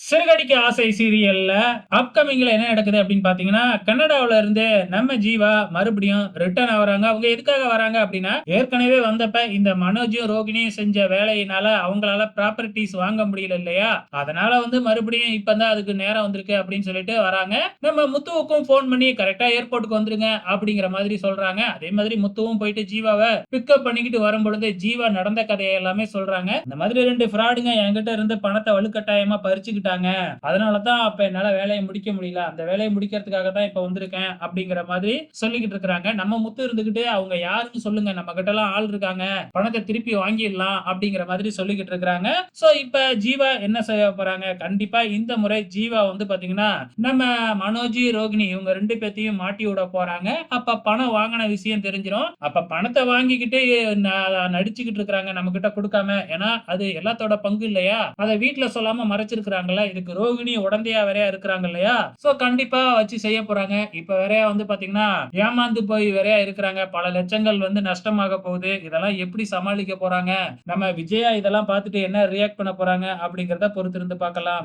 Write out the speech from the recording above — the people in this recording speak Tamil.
சிறுகடிக்க ஆசை சீரியல்ல அப்கமிங்ல என்ன நடக்குது அப்படின்னு பாத்தீங்கன்னா, கன்னடாவுல இருந்து நம்ம ஜீவா மறுபடியும் ரிட்டர்ன் ஆகுறாங்க. அவங்க எதுக்காக வராங்க அப்படின்னா, ஏற்கனவே வந்தப்ப இந்த மனோஜும், ரோகிணியும் செஞ்ச வேலையினால அவங்களால ப்ராப்பர்ட்டீஸ் வாங்க முடியல இல்லையா? அதனால வந்து மறுபடியும் இப்பதான் அதுக்கு நேரம் வந்திருக்கு அப்படின்னு சொல்லிட்டு வராங்க. நம்ம முத்துவுக்கும் ஃபோன் பண்ணி கரெக்ட்டா ஏர்போர்ட்க்கு வந்துருங்க அப்படிங்கிற மாதிரி சொல்றாங்க. அதே மாதிரி முத்துவும் போயிட்டு ஜீவாவ பிக்கப் பண்ணிக்கிட்டு வரும்பொழுது, ஜீவா நடந்த கதைய எல்லாமே சொல்றாங்க. இந்த மாதிரி 2 ஃப்ராடுங்க என்கிட்ட இருந்து பணத்த வலுக்கட்டாயமா பறிச்சுக்கிட்டாங்க. அதனால தான் அப்ப என்னால வேலைய முடிக்க முடியல. அந்த வேலைய முடிக்கிறதுக்காக தான் இப்ப வந்திருக்கேன் அப்படிங்கிற மாதிரி சொல்லிக்கிட்டு இருக்கிறாங்க. நம்ம முத்து இருந்துகிட்டு அவங்க யாருன்னு சொல்லுங்க. நம்ம கிட்டலாம் ஆள் இருக்காங்க. பணத்த திருப்பி வாங்கிடலாம் அப்படிங்கிற மாதிரி சொல்லிக்கிட்டு இருக்கிறாங்க. சோ இப்ப ஜீவா என்ன செய்ய போறாங்க? கண்டிப்பா இந்த முறை ஜீவா வந்து பாத்தீங்கன்னா, நம்ம மனோஜ், ரோகிணி இவங்க 2 பேத்தையும் மாட்டி விட போறாங்க. அப்ப பணம் வாங்குன விஷயம் தெரிஞ்சிரும். அப்ப பணத்த வாங்கிக்கிட்டு நடிச்சுக்கிட்டு இருக்கிறாங்க நம்ம கிட்ட குடுக்காம. ஏன்னா அது எல்லாத்தோட பங்கு இல்லையா? அத வீட்ல சொல்லாம மறைச்சிருக்கிறாங்கல்ல. இதுக்கு ரோகிணி உடந்தையா வேறயா இருக்கிறாங்க இல்லையா? சோ கண்டிப்பா வச்சு செய்ய போறாங்க. இப்ப வேறயா வந்து பாத்தீங்கன்னா, ஏமாந்து போய் வேறயா இருக்கிறாங்க. பல லட்சங்கள் வந்து நஷ்டமாக போகுது. இதெல்லாம் எப்படி சமாளிக்க போறாங்க? நம்ம விஜயா இதெல்லாம் பார்த்துட்டு என்ன ரியாக்ட் பண்ண போறாங்க? அப்படிங்கிறத பொறுத்திருந்து பார்க்கலாம்.